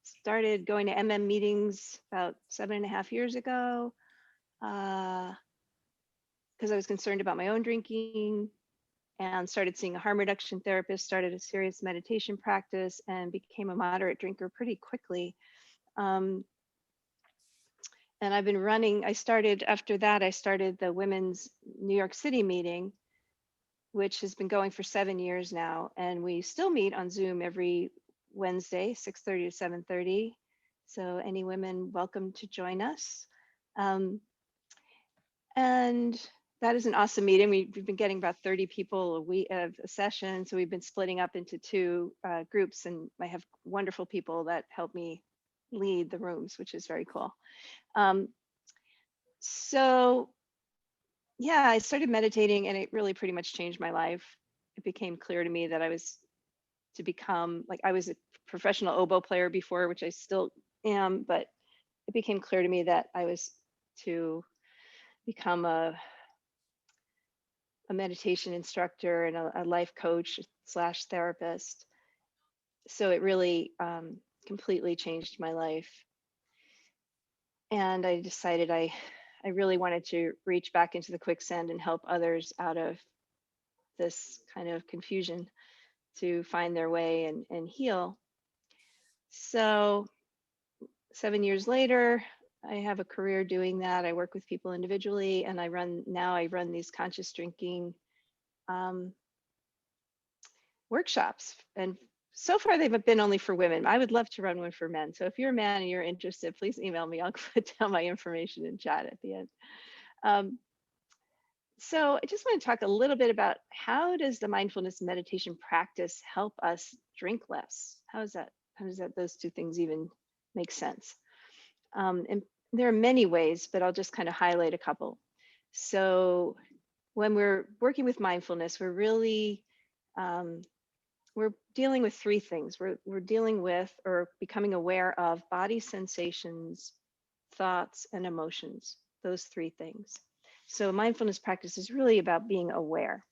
started going to MM meetings about 7.5 years ago because I was concerned about my own drinking, and started seeing a harm reduction therapist, started a serious meditation practice, and became a moderate drinker pretty quickly. Um, and I've been running, after that, I started the Women's New York City meeting, which has been going for 7 years now. And we still meet on Zoom every Wednesday, 6:30 to 7:30. So any women welcome to join us. Um, and that is an awesome meeting. We've been getting about 30 people a week of a session. So we've been splitting up into two groups, and I have wonderful people that help me lead the rooms, which is very cool. Um, so yeah, I started meditating and it really pretty much changed my life. It became clear to me that I was to become, like, I was a professional oboe player before, which I still am, but it became clear to me that I was to become a meditation instructor and a life coach slash therapist. So it really completely changed my life. And I decided I really wanted to reach back into the quicksand and help others out of this kind of confusion to find their way and heal. So 7 years later, I have a career doing that. I work with people individually, and I run these conscious drinking workshops. And so far, they've been only for women. I would love to run one for men. So if you're a man and you're interested, please email me. I'll put down my information in chat at the end. So I just want to talk a little bit about how does the mindfulness meditation practice help us drink less? How does that those two things even make sense? And there are many ways, but I'll just kind of highlight a couple. So when we're working with mindfulness, we're really we're dealing with three things. We're dealing with or becoming aware of body sensations, thoughts, and emotions. Those three things. So mindfulness practice is really about being aware.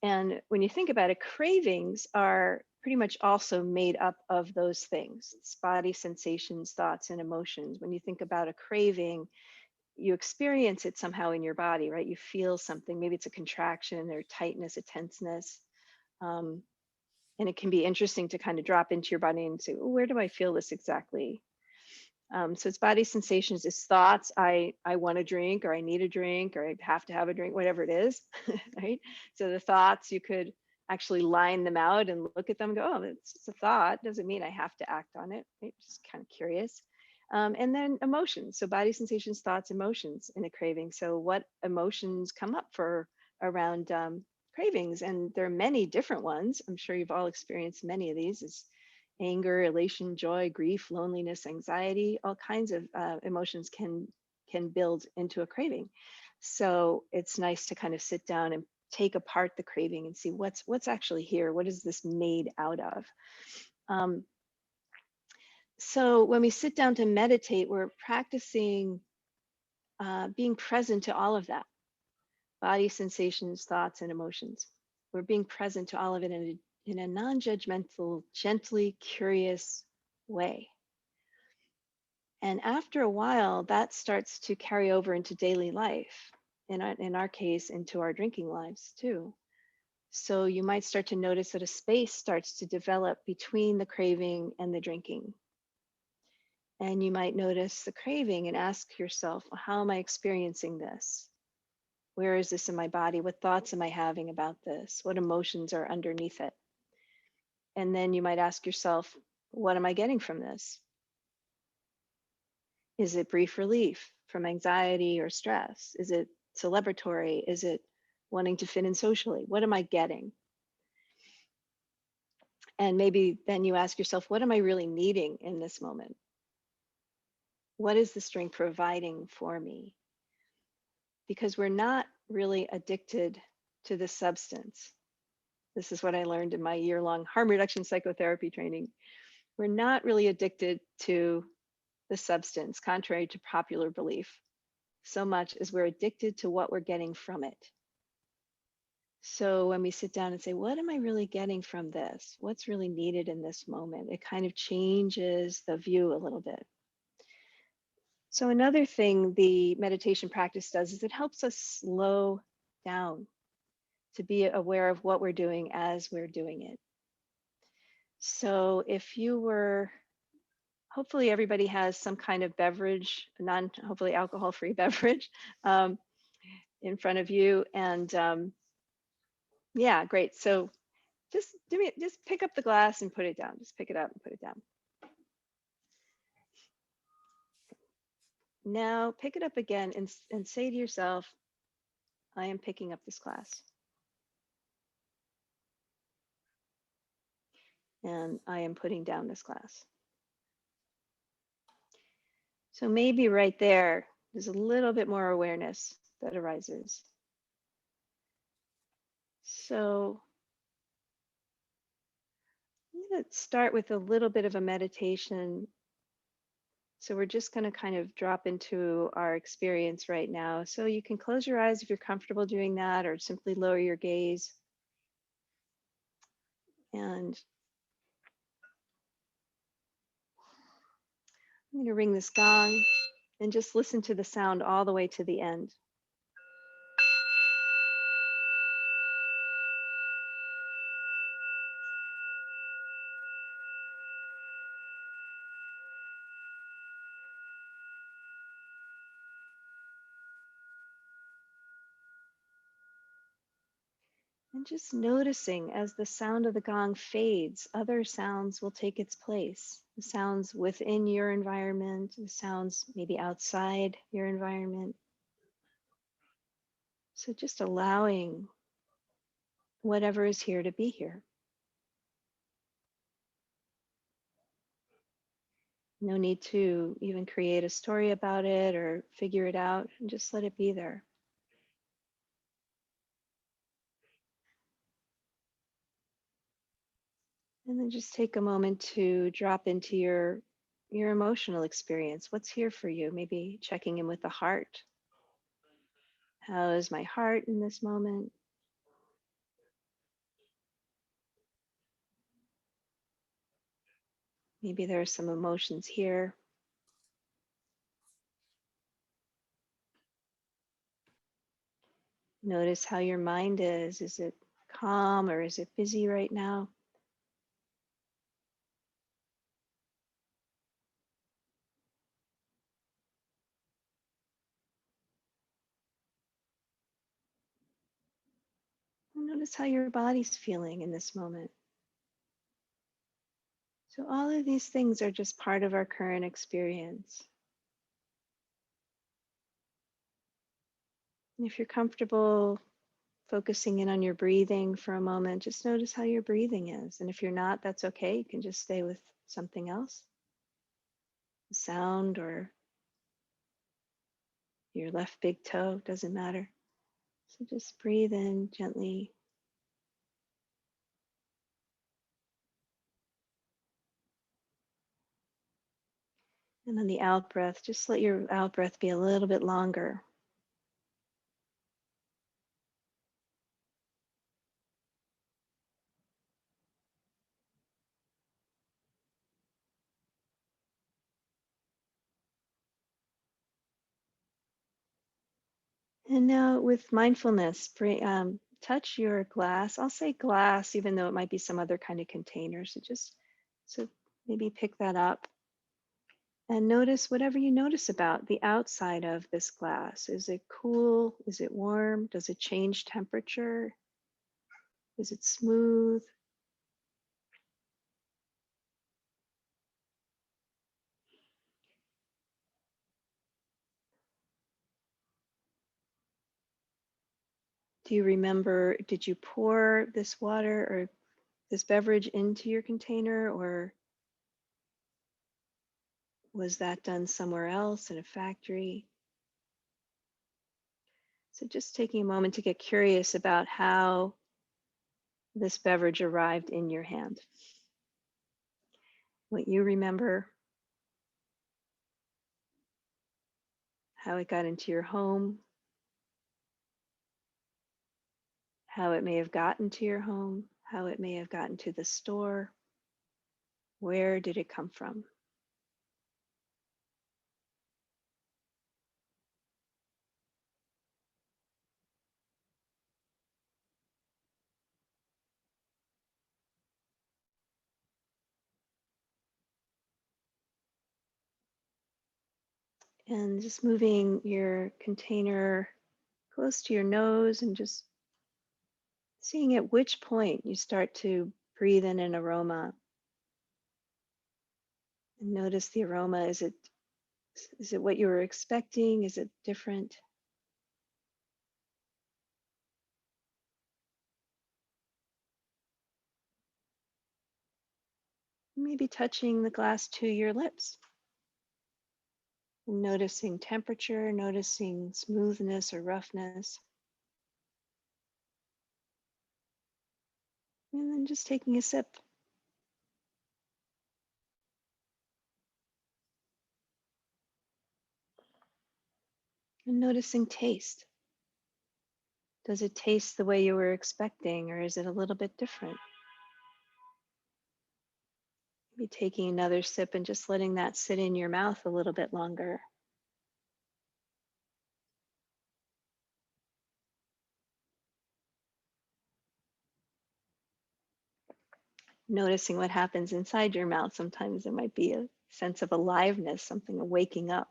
And when you think about it, cravings are pretty much also made up of those things. It's body sensations, thoughts, and emotions. When you think about a craving, you experience it somehow in your body, right? You feel something. Maybe it's a contraction or tightness, a tenseness. And it can be interesting to kind of drop into your body and say, well, where do I feel this exactly? So it's body sensations, it's thoughts. I want to drink, or I need a drink, or I have to have a drink, whatever it is, right? So the thoughts, you could actually line them out and look at them and go, oh, it's just a thought. Doesn't mean I have to act on it, right? Just kind of curious. And then emotions. So body sensations, thoughts, emotions in a craving. So what emotions come up for around cravings? And there are many different ones. I'm sure you've all experienced many of these. Is anger, elation, joy, grief, loneliness, anxiety, all kinds of emotions can build into a craving. So it's nice to kind of sit down and take apart the craving and see what's actually here. What is this made out of? So when we sit down to meditate, we're practicing being present to all of that, body sensations, thoughts, and emotions. We're being present to all of it in a non-judgmental, gently curious way. And after a while, that starts to carry over into daily life, in our case, into our drinking lives too. So you might start to notice that a space starts to develop between the craving and the drinking. And you might notice the craving and ask yourself, well, how am I experiencing this? Where is this in my body? What thoughts am I having about this? What emotions are underneath it? And then you might ask yourself, what am I getting from this? Is it brief relief from anxiety or stress? Is it celebratory? Is it wanting to fit in socially? What am I getting? And maybe then you ask yourself, what am I really needing in this moment? What is this drink providing for me? Because we're not really addicted to the substance. This is what I learned in my year-long harm reduction psychotherapy training. We're not really addicted to the substance, contrary to popular belief, so much as we're addicted to what we're getting from it. So when we sit down and say, what am I really getting from this? What's really needed in this moment? It kind of changes the view a little bit. So another thing the meditation practice does is it helps us slow down to be aware of what we're doing as we're doing it. So if you were, hopefully everybody has some kind of beverage, hopefully alcohol-free beverage in front of you. And yeah, great. So just pick up the glass and put it down. Just pick it up and put it down. Now pick it up again and say to yourself, I am picking up this glass. And I am putting down this glass. So maybe right there's a little bit more awareness that arises. So I'm going to start with a little bit of a meditation. So we're just going to kind of drop into our experience right now. So you can close your eyes if you're comfortable doing that, or simply lower your gaze. And I'm going to ring this gong and just listen to the sound all the way to the end. And just noticing as the sound of the gong fades, other sounds will take its place. The sounds within your environment, the sounds maybe outside your environment. So just allowing whatever is here to be here. No need to even create a story about it or figure it out, and just let it be there. And then just take a moment to drop into your emotional experience. What's here for you? Maybe checking in with the heart. How is my heart in this moment? Maybe there are some emotions here. Notice how your mind is. Is it calm or is it busy right now? Notice how your body's feeling in this moment. So all of these things are just part of our current experience. And if you're comfortable focusing in on your breathing for a moment, just notice how your breathing is. And if you're not, that's okay. You can just stay with something else, a sound or your left big toe, doesn't matter. So just breathe in gently. And on the out breath, just let your out breath be a little bit longer. And now with mindfulness, touch your glass. I'll say glass, even though it might be some other kind of container. So maybe pick that up and notice whatever you notice about the outside of this glass. Is it cool? Is it warm? Does it change temperature? Is it smooth? Do you remember, did you pour this water or this beverage into your container, or was that done somewhere else in a factory? So just taking a moment to get curious about how this beverage arrived in your hand. What you remember, how it got into your home, how it may have gotten to your home, how it may have gotten to the store. Where did it come from? And just moving your container close to your nose and just seeing at which point you start to breathe in an aroma. And notice the aroma. Is it what you were expecting? Is it different? Maybe touching the glass to your lips. And noticing temperature, noticing smoothness or roughness. And then just taking a sip. And noticing taste. Does it taste the way you were expecting, or is it a little bit different? Maybe taking another sip and just letting that sit in your mouth a little bit longer. Noticing what happens inside your mouth. Sometimes it might be a sense of aliveness, something, a waking up.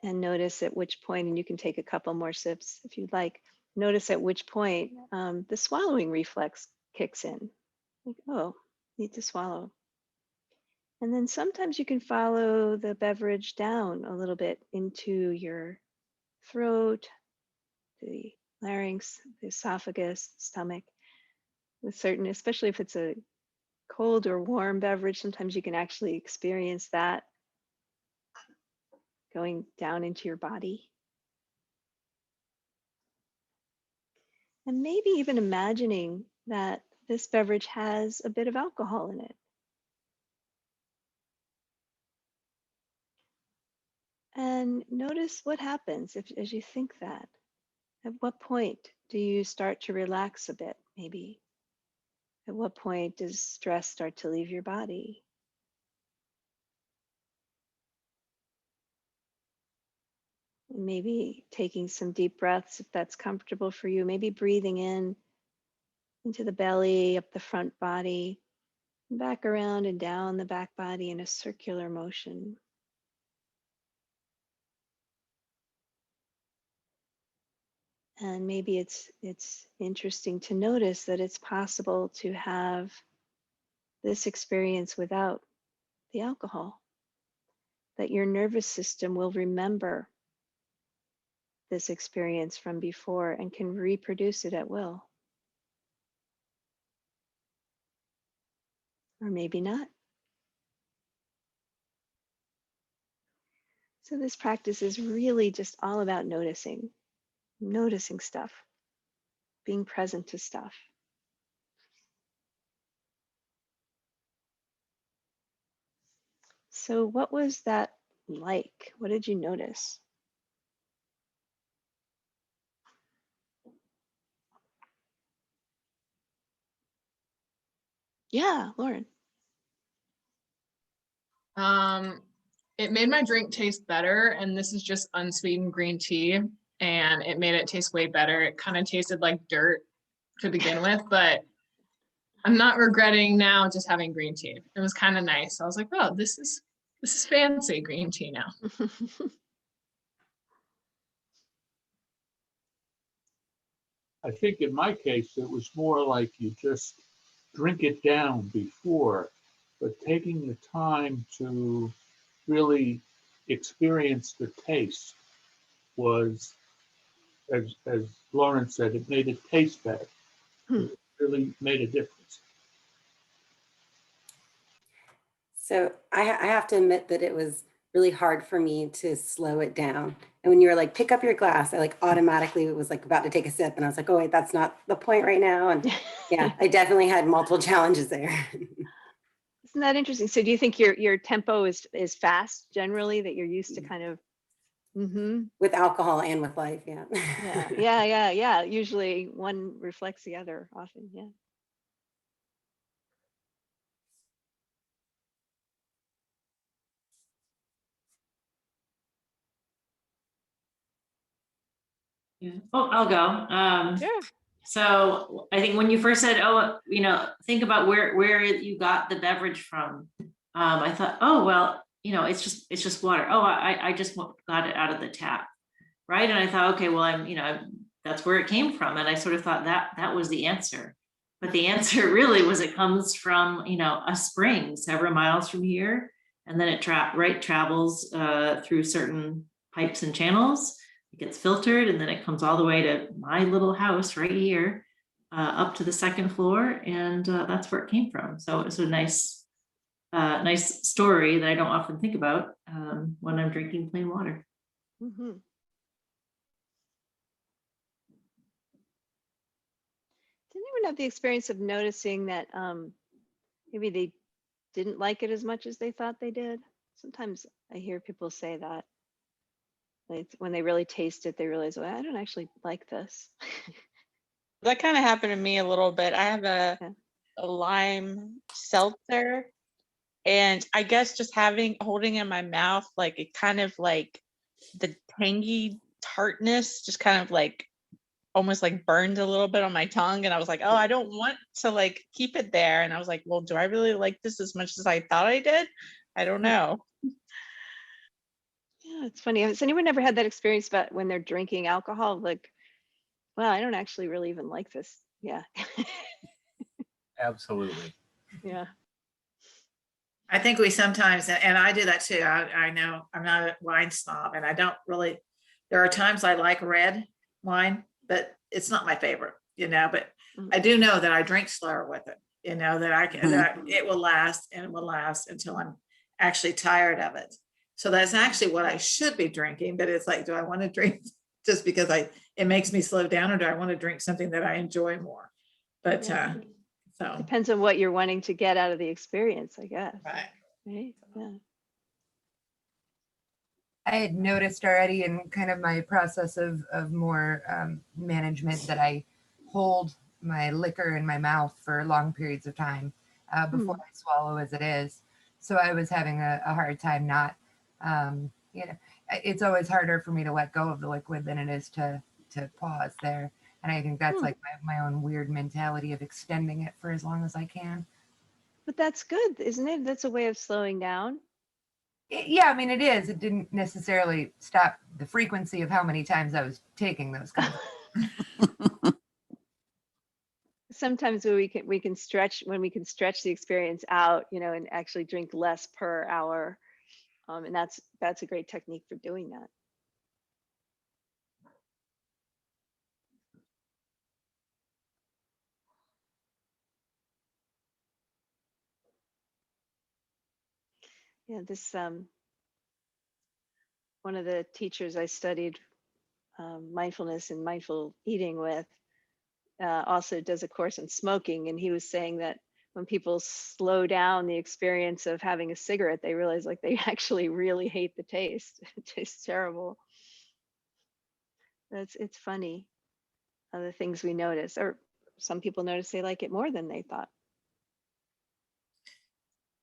And notice at which point, and you can take a couple more sips if you'd like, notice at which point the swallowing reflex kicks in. Like, oh, need to swallow. And then sometimes you can follow the beverage down a little bit into your throat, the larynx, the esophagus, stomach. With certain, especially if it's a cold or warm beverage, sometimes you can actually experience that going down into your body. And maybe even imagining that this beverage has a bit of alcohol in it. And notice what happens as you think that. At what point do you start to relax a bit, maybe? At what point does stress start to leave your body? Maybe taking some deep breaths if that's comfortable for you. Maybe breathing in into the belly, up the front body, back around and down the back body in a circular motion. And maybe it's interesting to notice that it's possible to have this experience without the alcohol, that your nervous system will remember this experience from before and can reproduce it at will. Or maybe not. So this practice is really just all about noticing stuff, being present to stuff. So what was that like? What did you notice? Yeah, Lauren. It made my drink taste better, and this is just unsweetened green tea, and it made it taste way better. It kind of tasted like dirt to begin with, but I'm not regretting now just having green tea. It was kind of nice. I was like, oh, this is fancy green tea now. I think in my case, it was more like you just drink it down before, but taking the time to really experience the taste was, as Lauren said, it made it taste better. It really made a difference. So I have to admit that it was really hard for me to slow it down. And when you were like, pick up your glass, I like automatically was like about to take a sip. And I was like, oh wait, that's not the point right now. And yeah, I definitely had multiple challenges there. Isn't that interesting? So do you think your tempo is fast generally, that you're used to kind of with alcohol and with life. Yeah. Yeah. Usually one reflects the other often. Yeah. Yeah. Oh, I'll go. Sure. So I think when you first said, oh, think about where you got the beverage from. I thought, oh, well, it's just water. Oh, I just got it out of the tap. Right. And I thought, okay, well, that's where it came from. And I sort of thought that was the answer. But the answer really was it comes from, a spring several miles from here. And then it travels through certain pipes and channels. It gets filtered and then it comes all the way to my little house right here, up to the second floor. And that's where it came from. So it was a nice story that I don't often think about when I'm drinking plain water. Mm-hmm. Did anyone have the experience of noticing that maybe they didn't like it as much as they thought they did? Sometimes I hear people say that. Like when they really taste it, they realize, well, I don't actually like this. That kind of happened to me a little bit. I have Yeah. a lime seltzer, and I guess just holding in my mouth, like it kind of like the tangy tartness just kind of like almost like burned a little bit on my tongue, and I was like, oh, I don't want to like keep it there. And I was like, well, do I really like this as much as I thought I did? I don't know. Yeah, it's funny. Has anyone ever had that experience about when they're drinking alcohol? Like, well, I don't actually really even like this. Yeah. Absolutely. Yeah. I think we sometimes, and I do that too. I know I'm not a wine snob and I don't really, there are times I like red wine, but it's not my favorite, but I do know that I drink slower with it, that I can, that it will last and it will last until I'm actually tired of it. So that's actually what I should be drinking. But it's like, do I want to drink just because it makes me slow down, or do I want to drink something that I enjoy more? But Yeah. so Depends on what you're wanting to get out of the experience, I guess. right. Right? Yeah. I had noticed already in kind of my process of more management that I hold my liquor in my mouth for long periods of time before I swallow, as it is. So I was having a hard time not, it's always harder for me to let go of the liquid than it is to pause there. And I think that's like my own weird mentality of extending it for as long as I can. But that's good, isn't it? That's a way of slowing down. Yeah, I mean, it is. It didn't necessarily stop the frequency of how many times I was taking those kinds of Sometimes we can stretch the experience out, and actually drink less per hour. And that's a great technique for doing that. Yeah, this one of the teachers I studied mindfulness and mindful eating with also does a course on smoking, and he was saying that when people slow down the experience of having a cigarette, they realize like they actually really hate the taste. It tastes terrible. It's funny the things we notice, or some people notice they like it more than they thought.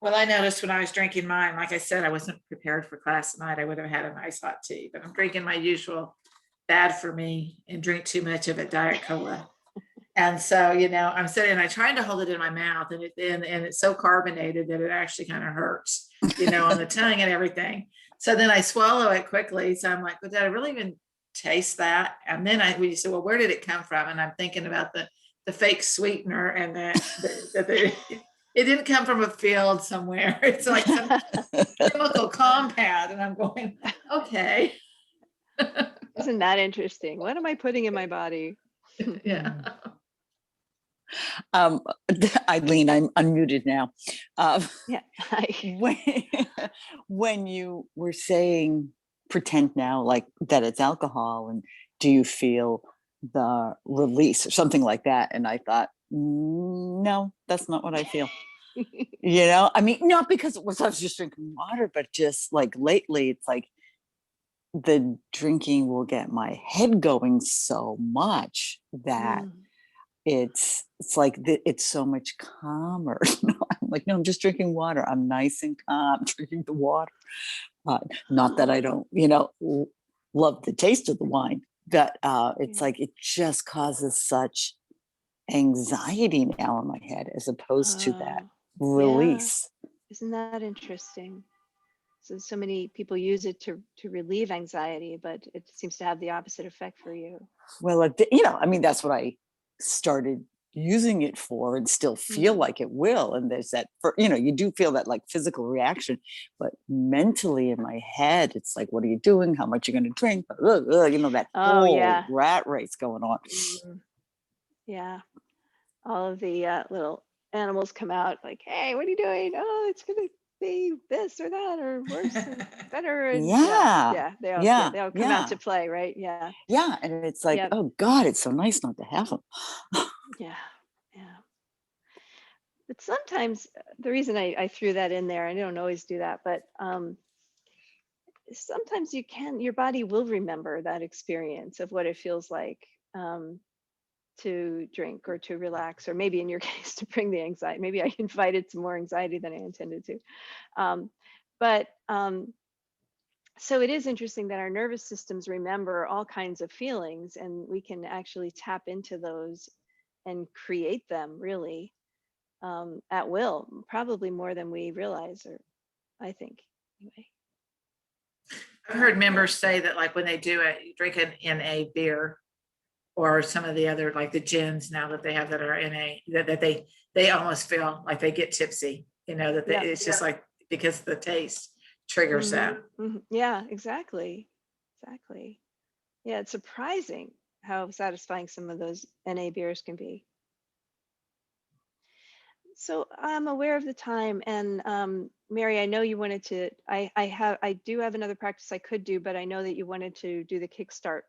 Well, I noticed when I was drinking mine, like I said, I wasn't prepared for class tonight. I would have had a nice hot tea, but I'm drinking my usual bad for me and drink too much of it, Diet Cola. And so, I'm sitting and I'm trying to hold it in my mouth, and it's so carbonated that it actually kind of hurts, on the tongue and everything. So then I swallow it quickly. So I'm like, well, did I really even taste that? And then we said, well, where did it come from? And I'm thinking about the fake sweetener, and that it didn't come from a field somewhere. It's like some chemical compound. And I'm going, okay. Isn't that interesting? What am I putting in my body? Yeah. Eileen, I'm unmuted now. Yeah. When you were saying pretend now like that it's alcohol, and do you feel the release or something like that? And I thought, no, that's not what I feel. I mean, not because I was just drinking water, but just like lately it's like the drinking will get my head going so much that Mm. it's like it's so much calmer. I'm like, no, I'm just drinking water. I'm nice and calm drinking the water. Not that I don't, love the taste of the wine, but it's Yeah. like it just causes such anxiety now in my head as opposed to that Oh, yeah. release. Isn't that interesting? So many people use it to relieve anxiety, but it seems to have the opposite effect for you. Well, I mean, that's what I started using it for and still feel Mm. like it will. And there's that, you do feel that like physical reaction, but mentally in my head, it's like, what are you doing? How much you're going to drink? That Oh, whole yeah. rat race going on. Mm. Yeah. All of the little animals come out like, hey, what are you doing? Oh, it's gonna be this or that or worse or better. And Yeah. they all come out Yeah. to play, right? Yeah. Yeah. And it's like, Yep. oh God, it's so nice not to have them. Yeah. Yeah. But sometimes the reason I threw that in there, I don't always do that, but sometimes your body will remember that experience of what it feels like to drink or to relax, or maybe in your case to bring the anxiety. Maybe I invited some more anxiety than I intended to. Um, but so it is interesting that our nervous systems remember all kinds of feelings, and we can actually tap into those and create them really at will, probably more than we realize, or I think anyway. I've heard members say that like when they do it, you drink an NA beer or some of the other, like the gins now that they have that are NA, that they almost feel like they get tipsy, that Yeah. it's just like, because the taste triggers that. Yeah, exactly. Exactly. Yeah, it's surprising how satisfying some of those NA beers can be. So I'm aware of the time, and Mary, I know you wanted to. I do have another practice I could do, but I know that you wanted to do the kickstart.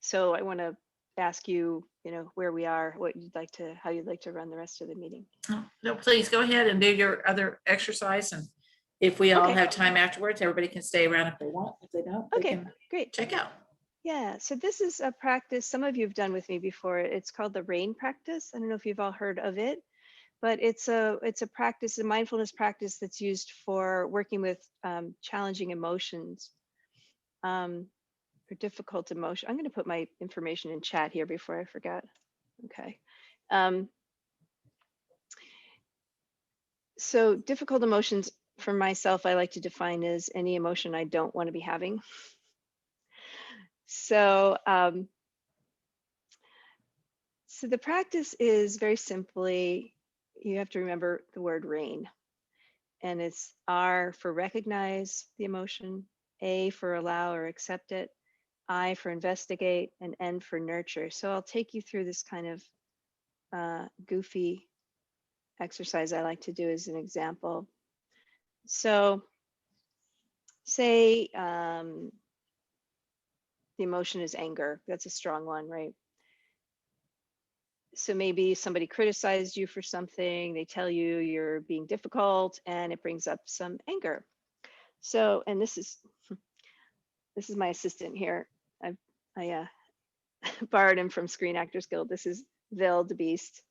So I want to ask you, where we are, how you'd like to run the rest of the meeting. Oh, no, please go ahead and do your other exercise. And if we all Okay. have time afterwards, everybody can stay around if they want. If they don't, they Okay, can great. check out. Yeah, so this is a practice some of you have done with me before. It's called the RAIN practice. I don't know if you've all heard of it, but it's a practice, a mindfulness practice that's used for working with challenging emotions or difficult emotion. I'm going to put my information in chat here before I forget. Okay. So difficult emotions for myself, I like to define as any emotion I don't want to be having. So, so the practice is very simply, you have to remember the word RAIN, and it's R for recognize the emotion, A for allow or accept it, I for investigate, and N for nurture. So I'll take you through this kind of goofy exercise I like to do as an example. So say the emotion is anger. That's a strong one, right? So maybe somebody criticized you for something, they tell you you're being difficult, and it brings up some anger. So, and this is my assistant here. I borrowed him from Screen Actors Guild. This is Vil the Beast,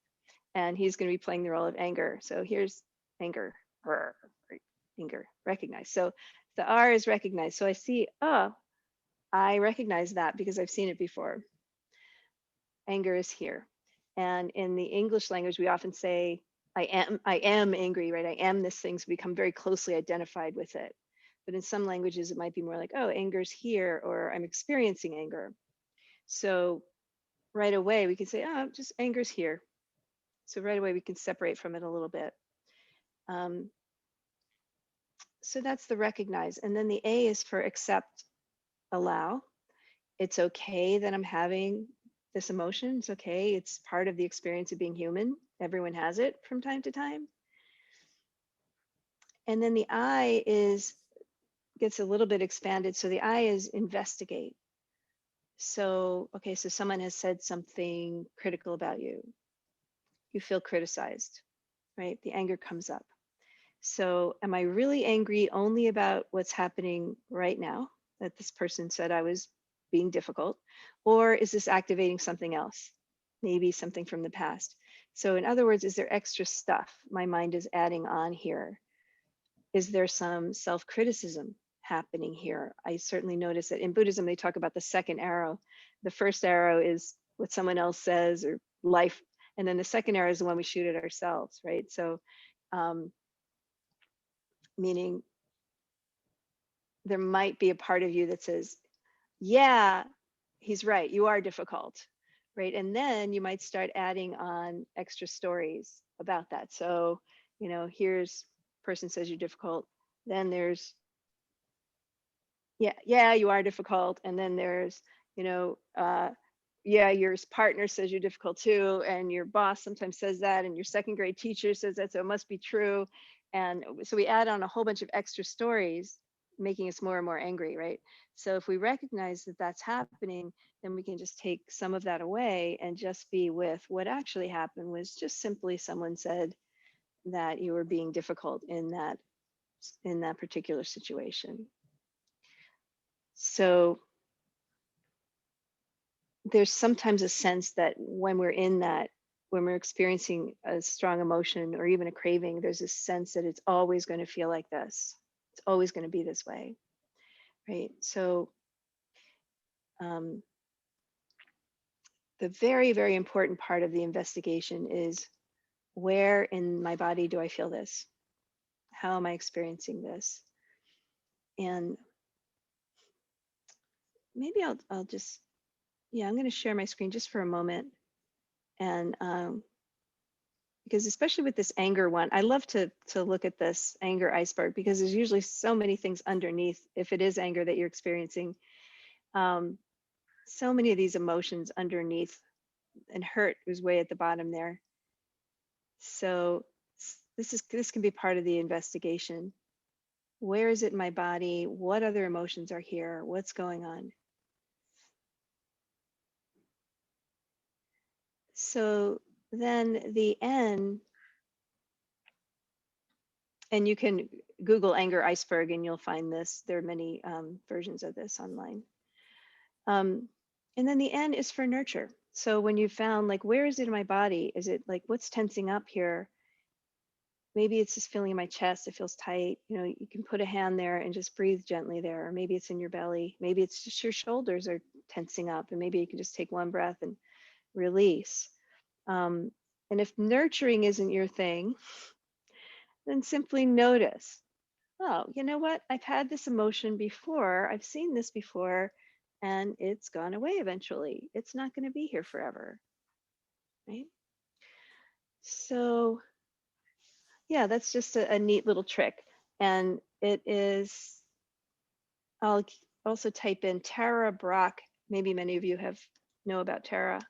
and he's going to be playing the role of anger. So here's anger, anger, recognize. So the R is recognize. So I see, oh, I recognize that because I've seen it before. Anger is here. And in the English language, we often say, I am angry, right? I am this thing, so we become very closely identified with it. But in some languages, it might be more like, oh, anger's here, or I'm experiencing anger. So right away, we can say, oh, just anger's here. So right away, we can separate from it a little bit. So that's the recognize. And then the A is for accept, allow. It's okay that I'm having this emotion. It's okay. It's part of the experience of being human. Everyone has it from time to time. And then the I gets a little bit expanded. So the I is investigate. So, okay, so someone has said something critical about you. You feel criticized, right? The anger comes up. So am I really angry only about what's happening right now? that this person said I was being difficult? Or is this activating something else? Maybe something from the past. So in other words, is there extra stuff my mind is adding on here? Is there some self-criticism happening here? I certainly notice that in Buddhism, they talk about the second arrow. The first arrow is what someone else says or life. And then the second arrow is the one we shoot at ourselves, right? So meaning there might be a part of you that says, yeah, he's right, you are difficult, right? And then you might start adding on extra stories about that. So, you know, here's person says you're difficult. Then there's, yeah, you are difficult. And then there's, you know, yeah, your partner says you're difficult too. And your boss sometimes says that. And your second grade teacher says that. So it must be true. And so we add on a whole bunch of extra stories, making us more and more angry, right? So if we recognize that that's happening, then we can just take some of that away and just be with what actually happened was just simply someone said that you were being difficult in that particular situation. So there's sometimes a sense that when we're in that, when we're experiencing a strong emotion or even a craving, there's a sense that it's always going to feel like this. It's always going to be this way, right? So the very, very important part of the investigation is, where in my body do I feel this? How am I experiencing this? And maybe I'll just, yeah, I'm going to share my screen just for a moment. And because especially with this anger one, I love to look at this anger iceberg, because there's usually so many things underneath, if it is anger that you're experiencing. So many of these emotions underneath, and hurt is way at the bottom there. So this can be part of the investigation. Where is it in my body? What other emotions are here? What's going on? So then the N, and you can Google anger iceberg and you'll find this. There are many versions of this online. And then the N is for nurture. So when you found, like, where is it in my body? Is it like, what's tensing up here? Maybe it's just feeling in my chest, it feels tight. You know, you can put a hand there and just breathe gently there. Or maybe it's in your belly. Maybe it's just your shoulders are tensing up, and maybe you can just take one breath and release. And if nurturing isn't your thing, then simply notice, oh, you know what? I've had this emotion before. I've seen this before, and it's gone away eventually. It's not going to be here forever, right? So yeah, that's just a neat little trick. And it is, I'll also type in Tara Brach. Maybe many of you know about Tara.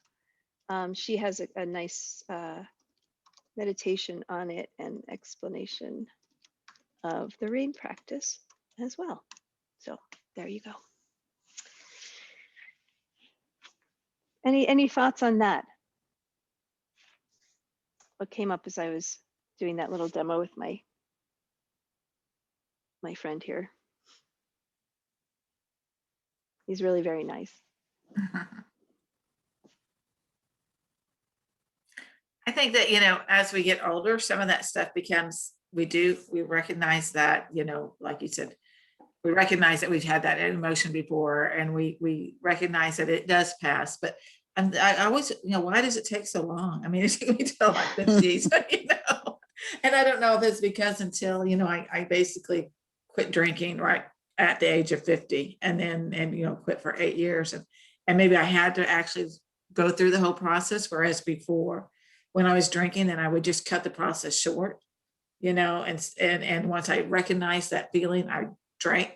She has a nice meditation on it and explanation of the rain practice as well. So there you go. Any thoughts on that? What came up as I was doing that little demo with my friend here? He's really very nice. I think that, you know, as we get older, some of that stuff becomes, we recognize that, you know, like you said, we recognize that we've had that emotion before, and we recognize that it does pass. But I always, you know, why does it take so long? I mean, it took me till like 50s, you know, and I don't know if it's because until, you know, I basically quit drinking right at the age of 50, and you know, quit for 8 years. And maybe I had to actually go through the whole process. Whereas before, when I was drinking, then I would just cut the process short, you know, and once I recognized that feeling, I drank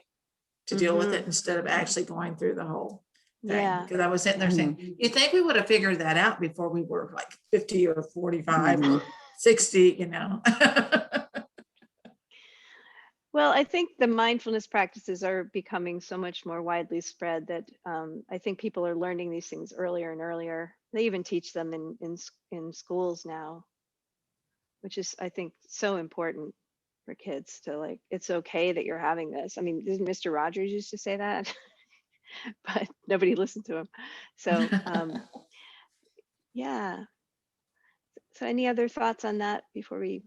to deal with it instead of actually going through the whole thing. Yeah. Because I was sitting there saying, you think we would have figured that out before we were like 50 or 45 or 60, you know? Well, I think the mindfulness practices are becoming so much more widely spread that I think people are learning these things earlier and earlier. They even teach them in schools now, which is, I think, so important. for kids to like, it's okay that you're having this. I mean, didn't Mr. Rogers used to say that? But nobody listened to him. So yeah. So any other thoughts on that before we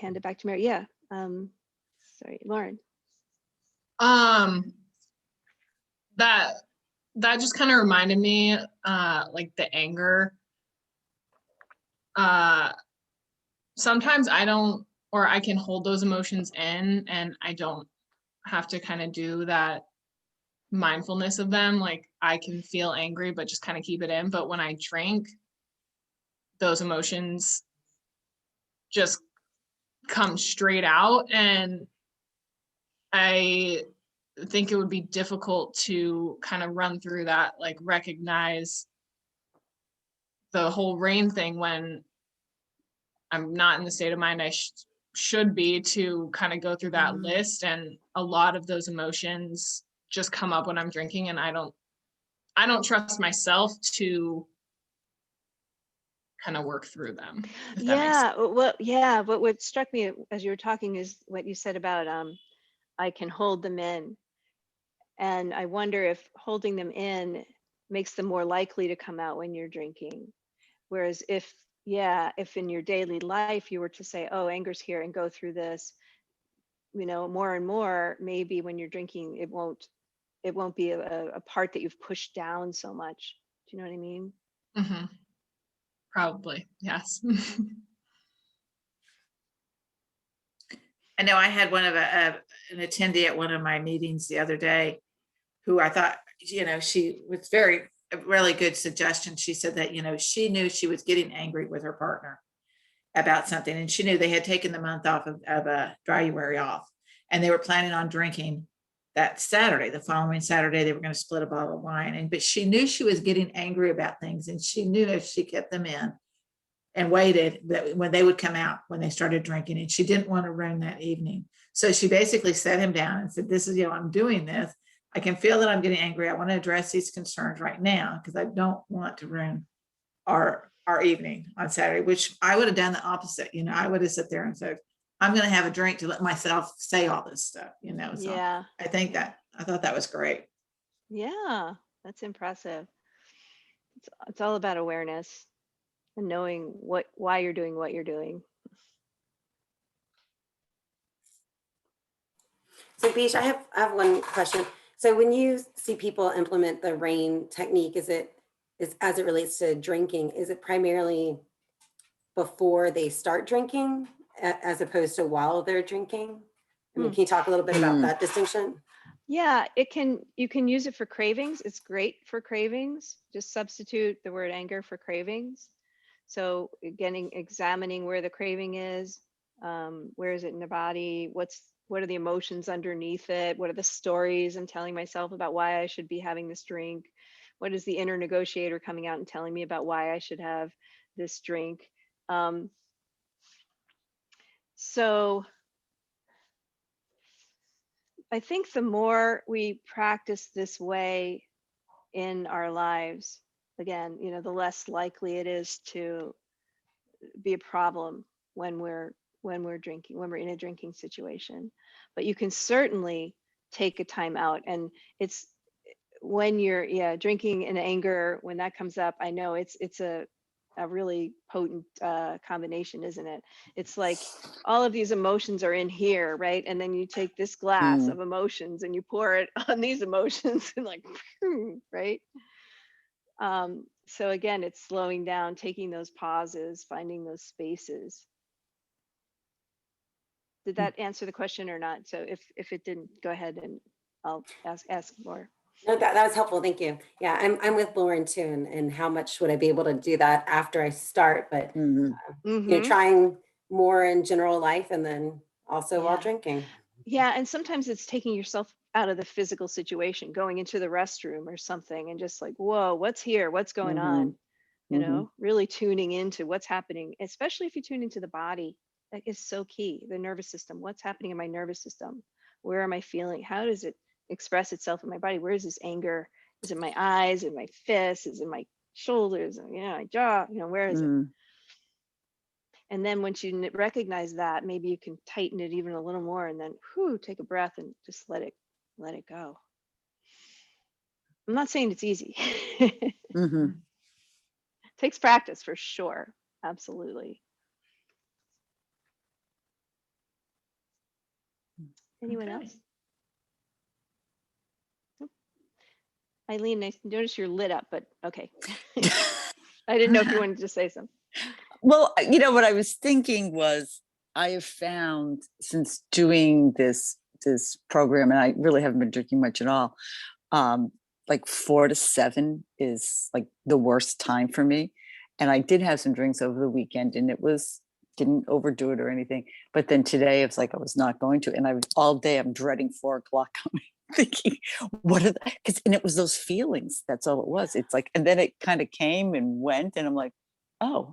hand it back to Mary? Yeah. Sorry, Lauren. That just kind of reminded me, like the anger. Sometimes I don't, or I can hold those emotions in and I don't have to kind of do that mindfulness of them. Like I can feel angry, but just kind of keep it in. But when I drink, those emotions just come straight out. And I think it would be difficult to kind of run through that, like recognize the whole rain thing when I'm not in the state of mind I should be, to kind of go through that list. And a lot of those emotions just come up when I'm drinking, and I don't trust myself to kind of work through them. If that makes sense. Well, yeah, but what struck me as you were talking is what you said about I can hold them in. And I wonder if holding them in makes them more likely to come out when you're drinking. Whereas if in your daily life you were to say, oh, anger's here, and go through this, more and more, maybe when you're drinking, it won't be a part that you've pushed down so much. Do you know what I mean? Mm-hmm. Probably, yes. I know I had one of an attendee at one of my meetings the other day who I thought, she was a really good suggestion. She said that, she knew she was getting angry with her partner about something, and she knew they had taken the month off of Dryuary off, and they were planning on drinking that Saturday. The following Saturday, they were going to split a bottle of wine, but she knew she was getting angry about things, and she knew if she kept them in and waited, that when they would come out when they started drinking, and she didn't want to ruin that evening. So she basically sat him down and said, this is, I'm doing this. I can feel that I'm getting angry. I want to address these concerns right now because I don't want to ruin our evening on Saturday, which I would have done the opposite. I would have sat there and said, I'm going to have a drink to let myself say all this stuff, So Yeah. I thought that was great. Yeah, that's impressive. It's all about awareness and knowing why you're doing what you're doing. So Beesh, I have one question. So when you see people implement the RAIN technique, is as it relates to drinking, is it primarily before they start drinking as opposed to while they're drinking? I mean, can you talk a little bit about that distinction? Yeah, you can use it for cravings. It's great for cravings. Just substitute the word anger for cravings. So examining where the craving is, where is it in the body? What are the emotions underneath it? What are the stories I'm telling myself about why I should be having this drink? What is the inner negotiator coming out and telling me about why I should have this drink? So I think the more we practice this way in our lives, again, the less likely it is to be a problem when we're drinking, when we're in a drinking situation. But you can certainly take a time out, and it's when you're drinking in anger, when that comes up, I know it's a really potent combination, isn't it? It's like all of these emotions are in here, right? And then you take this glass of emotions and you pour it on these emotions and like, right? So again, it's slowing down, taking those pauses, finding those spaces. Did that answer the question or not? So if it didn't, go ahead and I'll ask more. No, that was helpful. Thank you. Yeah, I'm with Lauren too, and how much would I be able to do that after I start? But trying more in general life, and then also while drinking. Yeah, and sometimes it's taking yourself out of the physical situation, going into the restroom or something, and just like, whoa, what's here? What's going on? Really tuning into what's happening, especially if you tune into the body. That is so key. The nervous system. What's happening in my nervous system? Where am I feeling? How does it express itself in my body? Where is this anger? Is it my eyes? In my fists? Is it my shoulders? My jaw? Where is it? And then once you recognize that, maybe you can tighten it even a little more, and then whew, take a breath and just let it go. I'm not saying it's easy. Hmm. Takes practice for sure. Absolutely. Anyone Okay. else? Nope. Eileen, I noticed you're lit up, but okay. I didn't know if you wanted to say something. Well, what I was thinking was I have found since doing this program, and I really haven't been drinking much at all, like 4 to 7 is like the worst time for me. And I did have some drinks over the weekend, and didn't overdo it or anything. But then today it's like I was not going to, and all day I'm dreading 4 o'clock coming, thinking, what are because and it was those feelings. That's all it was. It's like, and then it kind of came and went, and I'm like, oh,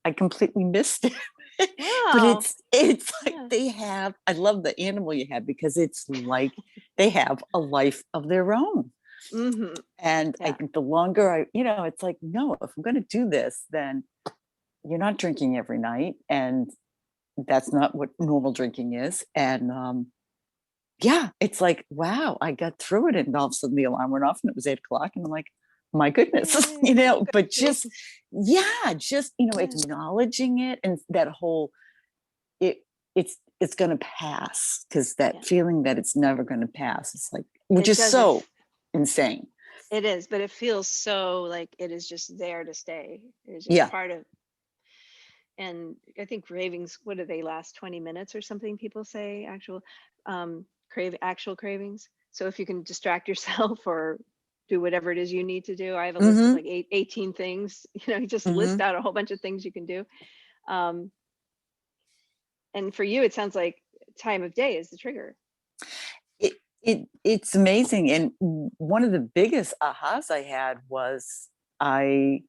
I completely missed it. But Wow. it's like Yeah. I love the animal you have, because it's like they have a life of their own. Mm-hmm. And I Yeah. think the longer it's like, no, if I'm going to do this, then you're not drinking every night. And that's not what normal drinking is. And yeah, it's like, wow, I got through it. And all of a sudden the alarm went off and it was 8 o'clock. And I'm like, my goodness, Yay. but just, yeah, just, Yeah. acknowledging it, and that whole, it's going to pass, because that Yeah. feeling that it's never going to pass, it's like, which It is doesn't so insane. It is, but it feels so like it is just there to stay. It's just Yeah. part of. And I think cravings, what do they last 20 minutes or something? People say actual cravings. So if you can distract yourself or do whatever it is you need to do, I have a list of Mhm. like 18 things. You just Mhm. list out a whole bunch of things you can do. And for you, it sounds like time of day is the trigger. It's amazing. And one of the biggest ahas I had was I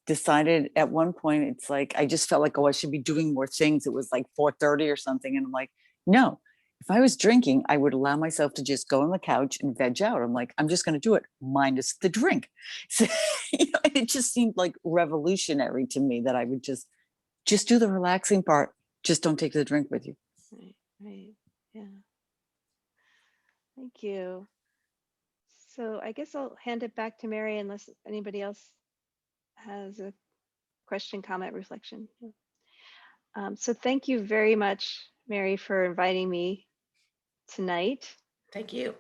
decided at one point, it's like, I just felt like, oh, I should be doing more things. It was like 4:30 or something. And I'm like, no, if I was drinking, I would allow myself to just go on the couch and veg out. I'm like, I'm just going to do it minus the drink. So, and it just seemed like revolutionary to me that I would just do the relaxing part. Just don't take the drink with you. Right. Yeah. Thank you. So I guess I'll hand it back to Mary unless anybody else has a question, comment, reflection. So thank you very much, Mary, for inviting me tonight. Thank you.